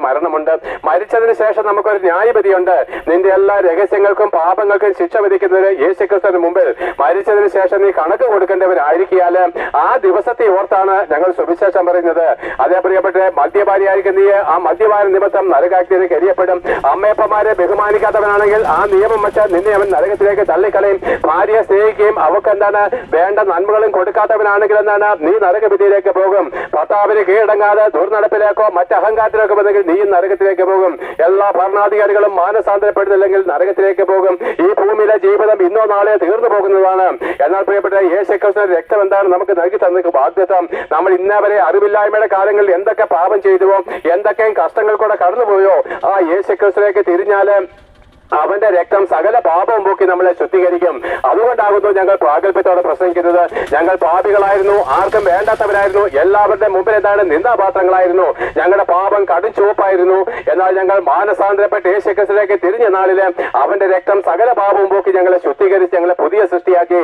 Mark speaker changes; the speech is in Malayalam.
Speaker 1: മരണമുണ്ട്. മരിച്ചതിന് ശേഷം നമുക്കൊരു ന്യായവിധിയുണ്ട്. നിന്റെ എല്ലാ രഹസ്യങ്ങൾക്കും പാപങ്ങൾക്കും ശിക്ഷ വിധിക്കുന്നതിന് യേശുക്രിസ്തുവിന് മുമ്പിൽ മരിച്ചതിന് ശേഷം നീ കണക്ക് കൊടുക്കേണ്ടവരായിരിക്കാൽ ആ ദിവസത്തെ ഓർത്താണ് ഞങ്ങൾ സുവിശേഷം പറയുന്നത്. അതേ പ്രിയപ്പെട്ട മദ്യപാനിയായിരിക്കും നീ, ആ മദ്യപാന നിമിത്തം നരകാഗ്നിയിൽ കരിയപ്പെടും. അമ്മയപ്പന്മാരെ ബഹുമാനിക്കാത്തവനാണെങ്കിൽ ആ നിയമം വെച്ച് നിന്നെ അവൻ നരകത്തിലേക്ക് തള്ളിക്കളയും. ഭാര്യയെ സ്നേഹിക്കുകയും അവർക്ക് എന്താണ് വേണ്ട നന്മകളും കൊടുക്കാത്തവനാണെങ്കിൽ എന്താണ് നീ നരകവിധിയിലേക്ക് പോകും. ഭർത്താവിന് കീഴടങ്ങാതെ ദുർനടപ്പിലേക്കോ മറ്റ് അഹങ്കാരത്തിലേക്കോ വന്നെങ്കിൽ നീ നരകത്തിലേക്ക് പോകും. എല്ലാ ഭരണാധികാരികളും മാനസാന്തരപ്പെടുന്നില്ലെങ്കിൽ നരകത്തിലേക്ക് പോകും. ഈ ഭൂമിയിലെ ജീവിതം ഇന്നോ നാളെ തീർന്നു പോകുന്നതാണ്. എന്നാൽ പ്രിയപ്പെട്ട യേശുക്രിസ്തുവിന്റെ രക്തം എന്താണ് നമുക്ക് നൽകി തന്ന ബാധ്യത? നമ്മൾ ഇന്നവരെ അറിവില്ലായ്മയുടെ കാലങ്ങളിൽ എന്തൊക്കെ പാപം ചെയ്തുവോ, എന്തൊക്കെയും കഷ്ടങ്ങൾ കൂടെ കടന്നുപോയോ, ആ യേശുക്രിസ്തുവിലേക്ക് തിരിഞ്ഞാല് അവന്റെ രക്തം സകല പാപവും പോക്കി നമ്മളെ ശുദ്ധീകരിക്കും. അതുകൊണ്ടാകുന്നു ഞങ്ങൾ പ്രാഗൽഭ്യത്തോടെ പ്രസംഗിക്കുന്നത്. ഞങ്ങൾ പാപികളായിരുന്നു, ആർക്കും വേണ്ടാത്തവരായിരുന്നു, എല്ലാവരുടെ മുമ്പിൽ എന്താണ് നിന്ദാപാത്രങ്ങളായിരുന്നു. ഞങ്ങളുടെ പാപം കടും ചുവപ്പായിരുന്നു. എന്നാൽ ഞങ്ങൾ മാനസാന്തരപ്പെട്ട് യേശുക്രിസ്തുവിലേക്ക് തിരിഞ്ഞ നാളില് അവന്റെ രക്തം സകല പാപവും പോക്കി ഞങ്ങളെ ശുദ്ധീകരിച്ച് ഞങ്ങളെ പുതിയ സൃഷ്ടിയാക്കി